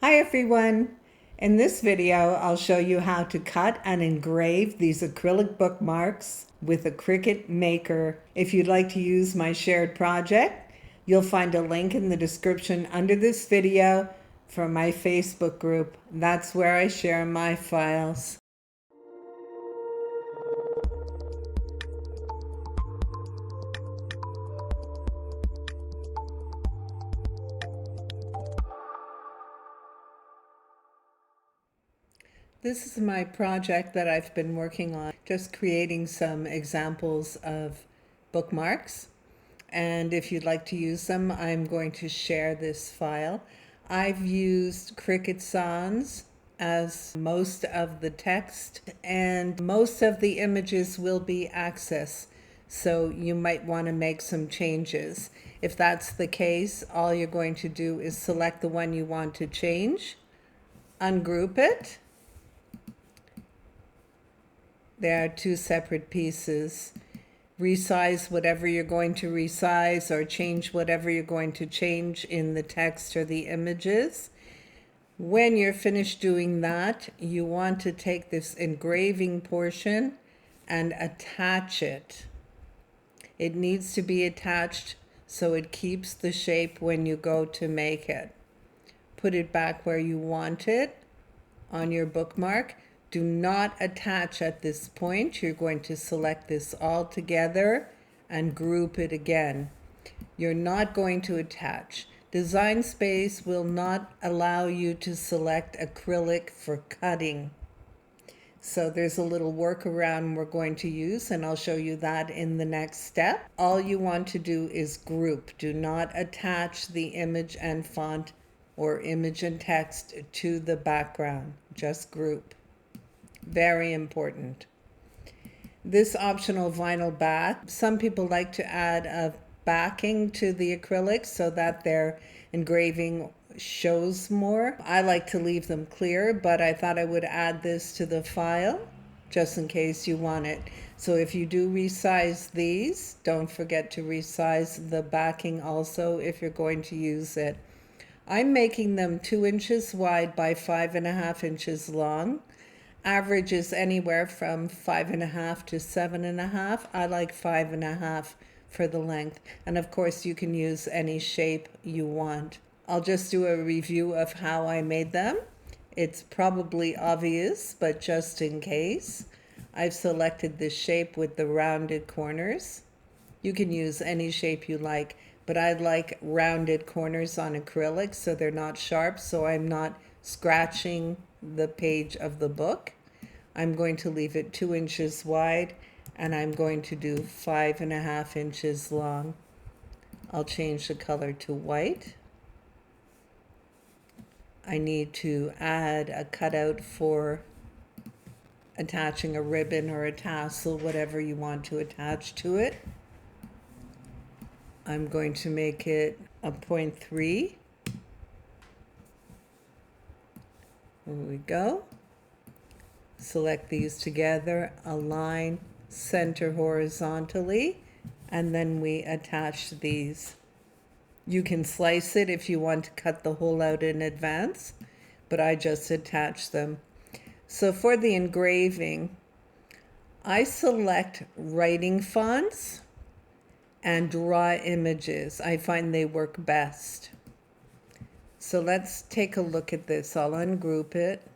Hi everyone! In this video, I'll show you how to cut and engrave these acrylic bookmarks with a CRICUT maker. If you'd like to use my shared project, you'll find a link in the description under this video for my Facebook group. That's where I share my files. This is my project that I've been working on, just creating some examples of bookmarks. And if you'd like to use them, I'm going to share this file. I've used CRICUT Sans as most of the text, and most of the images will be Access. So you might want to make some changes. If that's the case, all you're going to do is select the one you want to change, ungroup it. There are two separate pieces. Resize whatever you're going to resize or change whatever you're going to change in the text or the images. When you're finished doing that, you want to take this engraving portion and attach it. It needs to be attached so it keeps the shape when you go to make it. Put it back where you want it on your bookmark. Do not attach at this point. You're going to select this all together and group it again. You're not going to attach. Design Space will not allow you to select acrylic for cutting. So there's a little workaround we're going to use, and I'll show you that in the next step. All you want to do is group. Do not attach the image and font or image and text to the background. Just group. Very important. This optional vinyl back, some people like to add a backing to the acrylics so that their engraving shows more. I like to leave them clear, but I thought I would add this to the file just in case you want it. So if you do resize these, don't forget to resize the backing also if you're going to use it. I'm making them 2 inches wide by 5.5 inches long. Average is anywhere from 5.5 to 7.5. I like 5.5 for the length. And of course you can use any shape you want. I'll just do a review of how I made them. It's probably obvious, but just in case, I've selected this shape with the rounded corners. You can use any shape you like, but I like rounded corners on acrylic so they're not sharp, so I'm not scratching the page of the book. I'm going to leave it 2 inches wide, and I'm going to do 5.5 inches long. I'll change the color to white. I need to add a cutout for attaching a ribbon or a tassel, whatever you want to attach to it. I'm going to make it a 0.3. There we go. Select these together, align, center horizontally, and then we attach these. You can slice it if you want to cut the hole out in advance, but I just attach them. So for the engraving, I select writing fonts and draw images. I find they work best. So let's take a look at this. I'll ungroup it.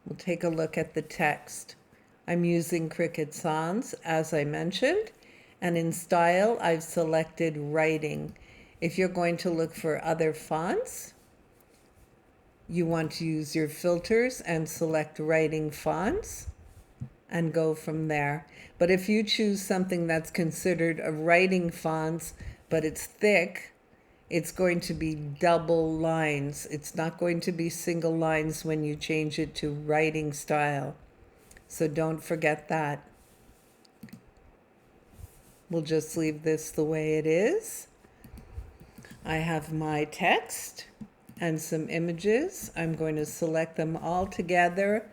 We'll take a look at the text. I'm using CRICUT Sans, as I mentioned, and in style, I've selected writing. If you're going to look for other fonts, you want to use your filters and select writing fonts and go from there. But if you choose something that's considered a writing fonts, but it's thick, it's going to be double lines. It's not going to be single lines when you change it to writing style. So don't forget that. We'll just leave this the way it is. I have my text and some images. I'm going to select them all together,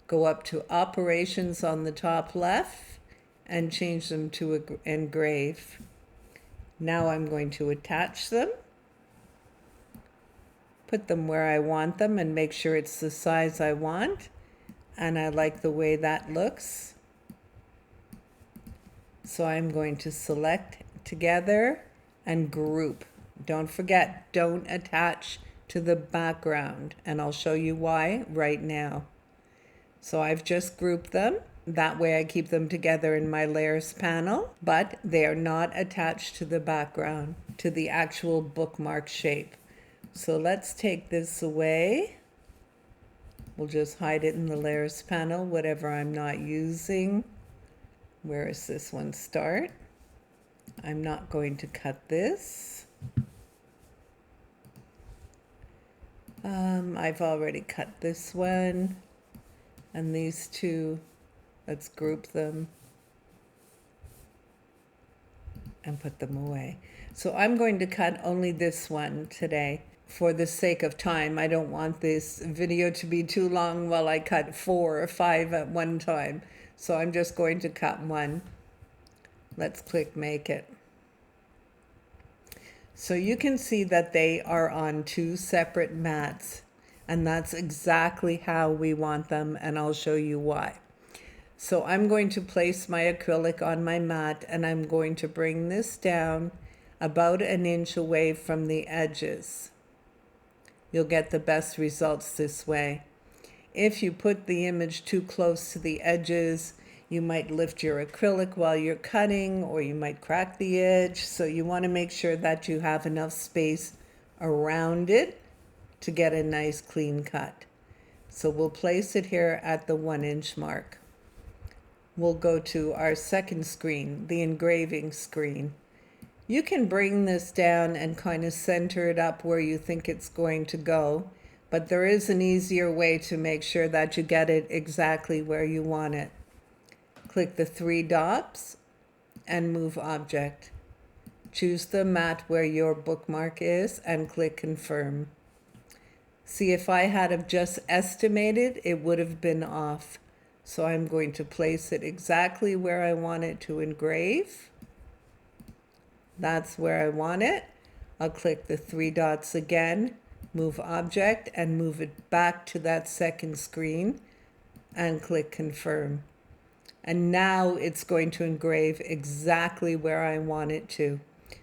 go up to Operations on the top left, and change them to engrave. Now I'm going to attach them. put them where I want them and make sure it's the size I want. And I like the way that looks. So I'm going to select together and group. Don't forget, don't attach to the background, and I'll show you why right now. So I've just grouped them. That way I keep them together in my layers panel, but they are not attached to the background, to the actual bookmark shape. So let's take this away. We'll just hide it in the layers panel, whatever I'm not using. Where is this one start? I'm not going to cut this. I've already cut this one, and these two, let's group them and put them away. So I'm going to cut only this one today for the sake of time. I don't want this video to be too long while I cut 4 or 5 at one time. So I'm just going to cut one. Let's click make it. So you can see that they are on 2 separate mats, and that's exactly how we want them, and I'll show you why. So I'm going to place my acrylic on my mat, and I'm going to bring this down about 1 inch away from the edges. You'll get the best results this way. If you put the image too close to the edges, you might lift your acrylic while you're cutting, or you might crack the edge. So you want to make sure that you have enough space around it to get a nice clean cut. So we'll place it here at the 1 inch mark. We'll go to our second screen, the engraving screen. You can bring this down and kind of center it up where you think it's going to go, but there is an easier way to make sure that you get it exactly where you want it. Click the 3 dots and move object. Choose the mat where your bookmark is and click confirm. See, if I had have just estimated, it would have been off. So I'm going to place it exactly where I want it to engrave. That's where I want it. I'll click the 3 dots again, move object, and move it back to that second screen and click confirm. And now it's going to engrave exactly where I want it to.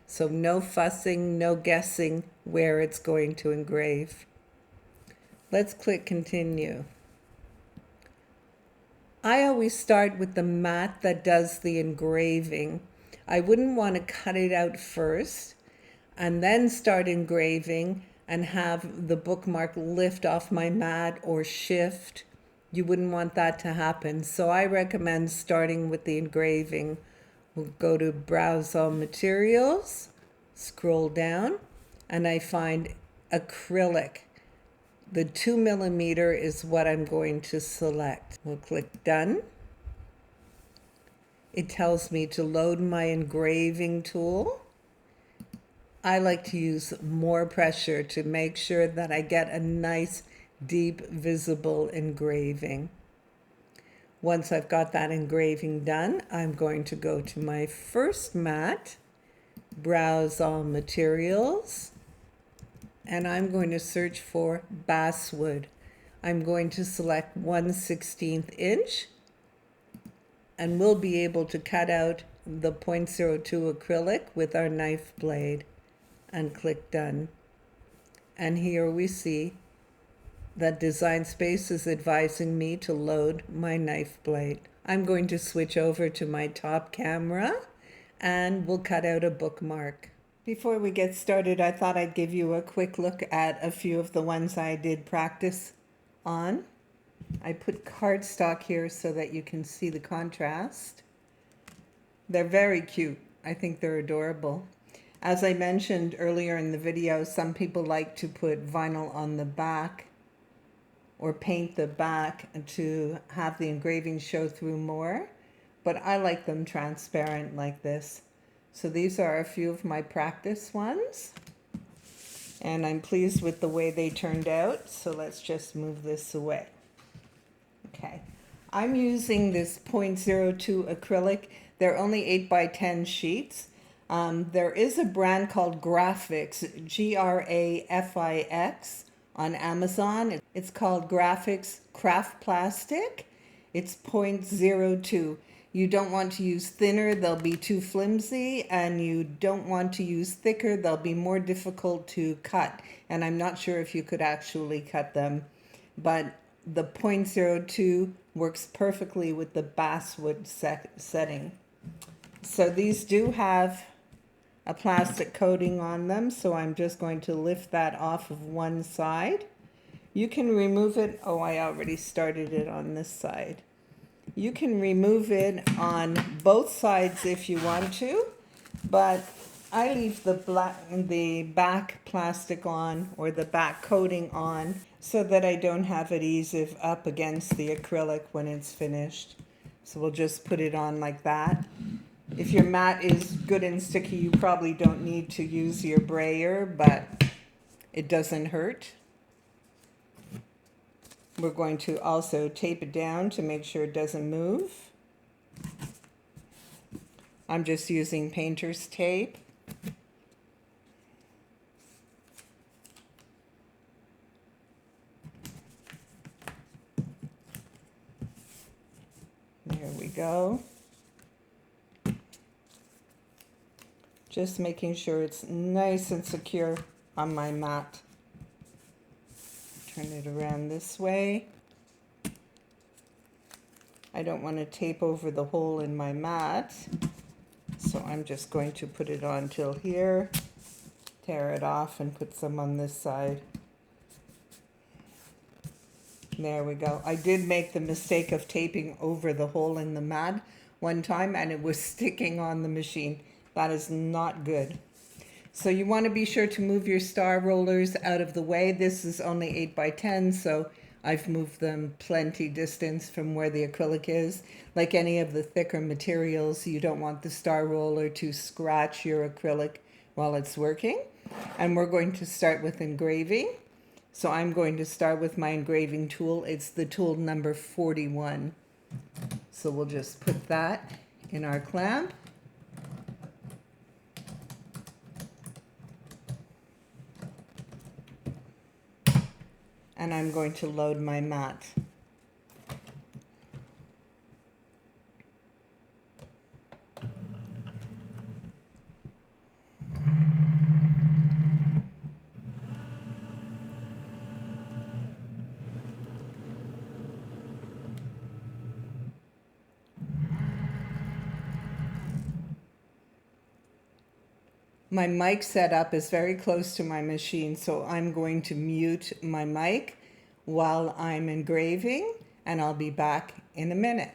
So no fussing, no guessing where it's going to engrave. Let's click continue. I always start with the mat that does the engraving. I wouldn't want to cut it out first and then start engraving and have the bookmark lift off my mat or shift. You wouldn't want that to happen. So I recommend starting with the engraving. We'll go to Browse All Materials, scroll down, and I find acrylic. The 2mm is what I'm going to select. We'll click Done. It tells me to load my engraving tool. I like to use more pressure to make sure that I get a nice deep visible engraving. Once I've got that engraving done, I'm going to go to my first mat, Browse All Materials, and I'm going to search for basswood. I'm going to select 1/16 inch, and we'll be able to cut out the 0.02 acrylic with our knife blade and click Done. And here we see that Design Space is advising me to load my knife blade. I'm going to switch over to my top camera and we'll cut out a bookmark. Before we get started, I thought I'd give you a quick look at a few of the ones I did practice on. I put cardstock here so that you can see the contrast. They're very cute. I think they're adorable. As I mentioned earlier in the video, some people like to put vinyl on the back or paint the back to have the engraving show through more, but I like them transparent like this. So these are a few of my practice ones, and I'm pleased with the way they turned out. So let's just move this away. Okay, I'm using this 0.02 acrylic. They're only 8x10 sheets. There is a brand called Grafix, Grafix, on Amazon. It's called Graphics Craft Plastic. It's 0.02. You don't want to use thinner, they'll be too flimsy, and you don't want to use thicker, they'll be more difficult to cut. And I'm not sure if you could actually cut them, but the 0.02 works perfectly with the basswood setting. So these do have a plastic coating on them, so I'm just going to lift that off of one side. You can remove it. Oh, I already started it on this side. You can remove it on both sides if you want to, but I leave the back plastic on, or the back coating on, so that I don't have adhesive up against the acrylic when it's finished. So we'll just put it on like that. If your mat is good and sticky, you probably don't need to use your brayer, but it doesn't hurt. We're going to also tape it down to make sure it doesn't move. I'm just using painter's tape. There we go. Just making sure it's nice and secure on my mat. Turn it around this way. I don't want to tape over the hole in my mat, so I'm just going to put it on till here, tear it off, and put some on this side. There we go. I did make the mistake of taping over the hole in the mat one time, and it was sticking on the machine. That is not good. So you want to be sure to move your star rollers out of the way. This is only 8 by 10, so I've moved them plenty distance from where the acrylic is. Like any of the thicker materials, you don't want the star roller to scratch your acrylic while it's working. And we're going to start with engraving. So I'm going to start with my engraving tool. It's the tool number 41. So we'll just put that in our clamp. And I'm going to load my mat. My mic setup is very close to my machine, so I'm going to mute my mic while I'm engraving, and I'll be back in a minute.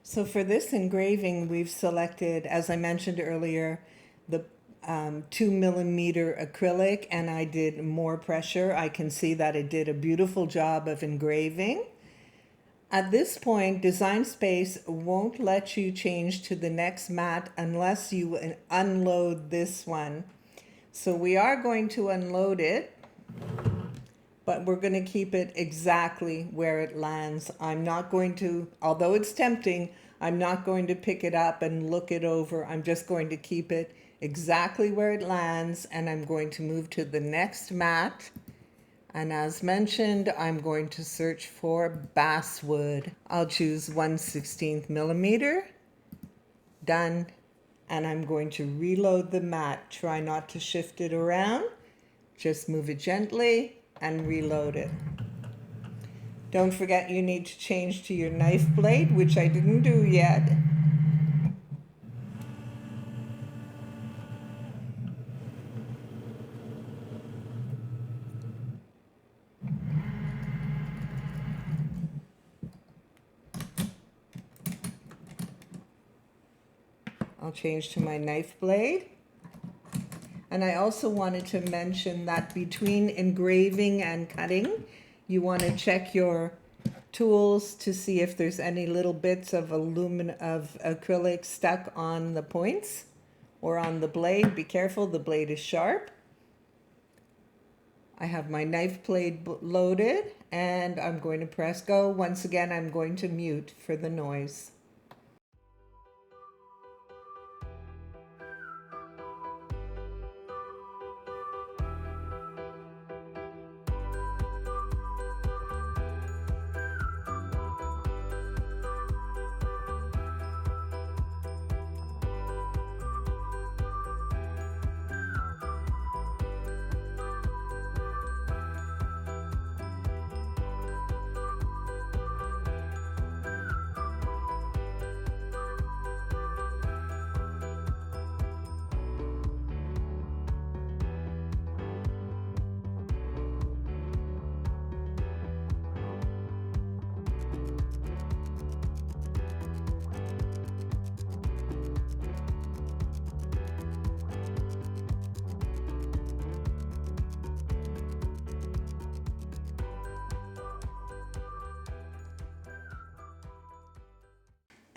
So for this engraving, we've selected, as I mentioned earlier, the 2mm acrylic, and I did more pressure. I can see that it did a beautiful job of engraving. At this point, Design Space won't let you change to the next mat unless you unload this one. So we are going to unload it, but we're going to keep it exactly where it lands. I'm not going to, although it's tempting, I'm not going to pick it up and look it over. I'm just going to keep it exactly where it lands, and I'm going to move to the next mat. And as mentioned, I'm going to search for basswood. I'll choose 1/16 millimeter. Done. and I'm going to reload the mat. Try not to shift it around. Just move it gently and reload it. Don't forget you need to change to your knife blade, which I didn't do yet. I'll change to my knife blade. And I also wanted to mention that between engraving and cutting, you want to check your tools to see if there's any little bits of acrylic stuck on the points or on the blade. Be careful, the blade is sharp. I have my knife blade loaded and I'm going to press go. Once again, I'm going to mute for the noise.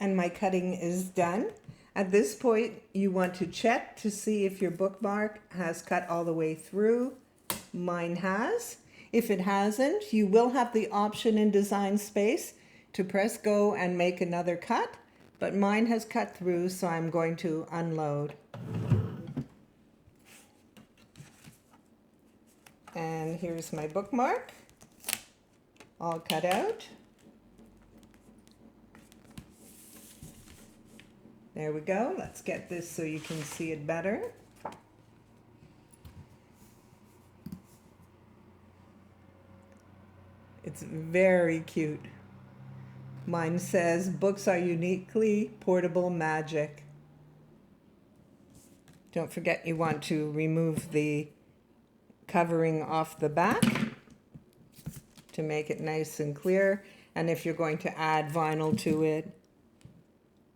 And my cutting is done. At this point, you want to check to see if your bookmark has cut all the way through. Mine has. If it hasn't, you will have the option in Design Space to press go and make another cut, but mine has cut through, so I'm going to unload. And here's my bookmark, all cut out. There we go. Let's get this so you can see it better. It's very cute. Mine says, "Books are uniquely portable magic." Don't forget you want to remove the covering off the back to make it nice and clear. And if you're going to add vinyl to it,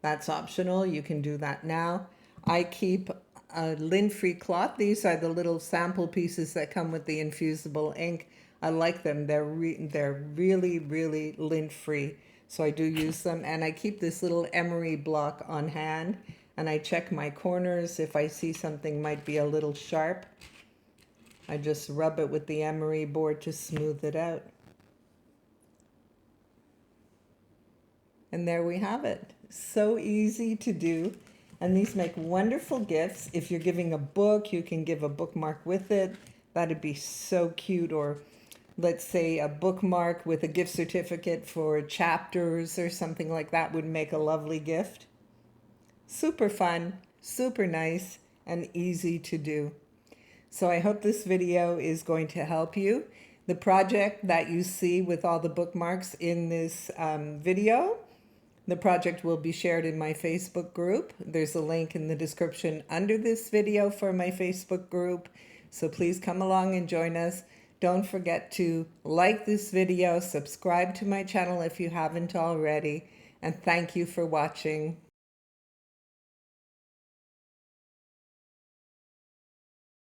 that's optional. You can do that now. I keep a lint-free cloth. These are the little sample pieces that come with the infusible ink. I like them. They're really, really lint-free. So I do use them. And I keep this little emery block on hand. And I check my corners. If I see something might be a little sharp, I just rub it with the emery board to smooth it out. And there we have it. So easy to do. And these make wonderful gifts. If you're giving a book, you can give a bookmark with it. That'd be so cute. Or let's say a bookmark with a gift certificate for chapters or something like that would make a lovely gift. Super fun, super nice, and easy to do. So I hope this video is going to help you. The project that you see with all the bookmarks in this video, the project will be shared in my Facebook group. There's a link in the description under this video for my Facebook group. So please come along and join us. Don't forget to like this video, subscribe to my channel if you haven't already, and thank you for watching.